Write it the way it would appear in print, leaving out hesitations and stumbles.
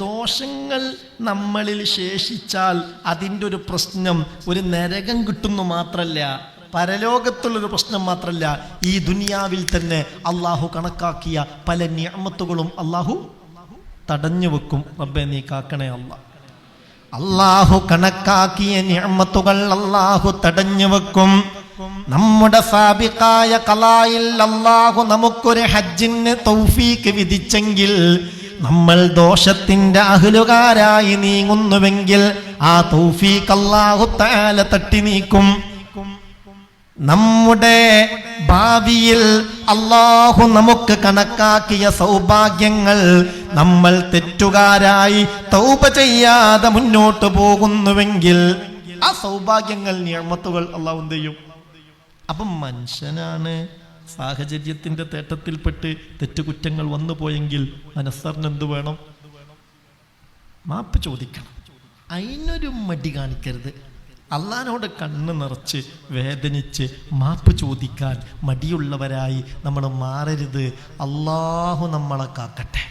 ദോഷങ്ങൾ നമ്മളിൽ ശേഷിച്ചാൽ അതിൻ്റെ ഒരു പ്രശ്നം ഒരു നരകം കിട്ടുന്നു മാത്രല്ല, പരലോകത്തുള്ളൊരു പ്രശ്നം മാത്രല്ല, ഈ ദുനിയാവിൽ തന്നെ അള്ളാഹു കണക്കാക്കിയ പല നിഅമത്തുകളും അള്ളാഹു തടഞ്ഞു വെക്കും. റബ്ബേ നീ കാക്കണേ അല്ലാ. അള്ളാഹു കണക്കാക്കിയ നിഅമത്തുകൾ അള്ളാഹു തടഞ്ഞു വെക്കും. നമ്മുടെ സാബിഖായ ഖളായിൽ അള്ളാഹു നമുക്കൊരു ഹജ്ജിന് തൗഫീക്ക് വിധിച്ചെങ്കിൽ, നമ്മൾ ദോഷത്തിന്റെ അഹ്ലുകാരായി നീങ്ങുന്നുവെങ്കിൽ ആ തൗഫീക്ക് അല്ലാഹു തആല തട്ടി നീക്കും. നമ്മുടെ ഭാവിയിൽ അല്ലാഹു നമുക്ക് കണക്കാക്കിയ സൗഭാഗ്യങ്ങൾ നമ്മൾ തെറ്റുകാരായി തൗബ ചെയ്യാതെ മുന്നോട്ട് പോകുന്നുവെങ്കിൽ ആ സൗഭാഗ്യങ്ങൾ നിഅമത്തുകൾ അല്ലാഹു എന്ത് ചെയ്യും? അപ്പം മനുഷ്യനാണ് സാഹചര്യത്തിന്റെ തേട്ടത്തിൽപ്പെട്ട് തെറ്റുകുറ്റങ്ങൾ വന്നു പോയെങ്കിൽ മനസ്സറിന് എന്ത് വേണം? മാപ്പ് ചോദിക്കണം. അതിനൊരു മടി കാണിക്കരുത്. അള്ളാഹിനോട് കണ്ണ് നിറച്ച് വേദനിച്ച് മാപ്പ് ചോദിക്കാൻ മടിയുള്ളവരായി നമ്മൾ മാറരുത്. അള്ളാഹു നമ്മളെ കാക്കട്ടെ.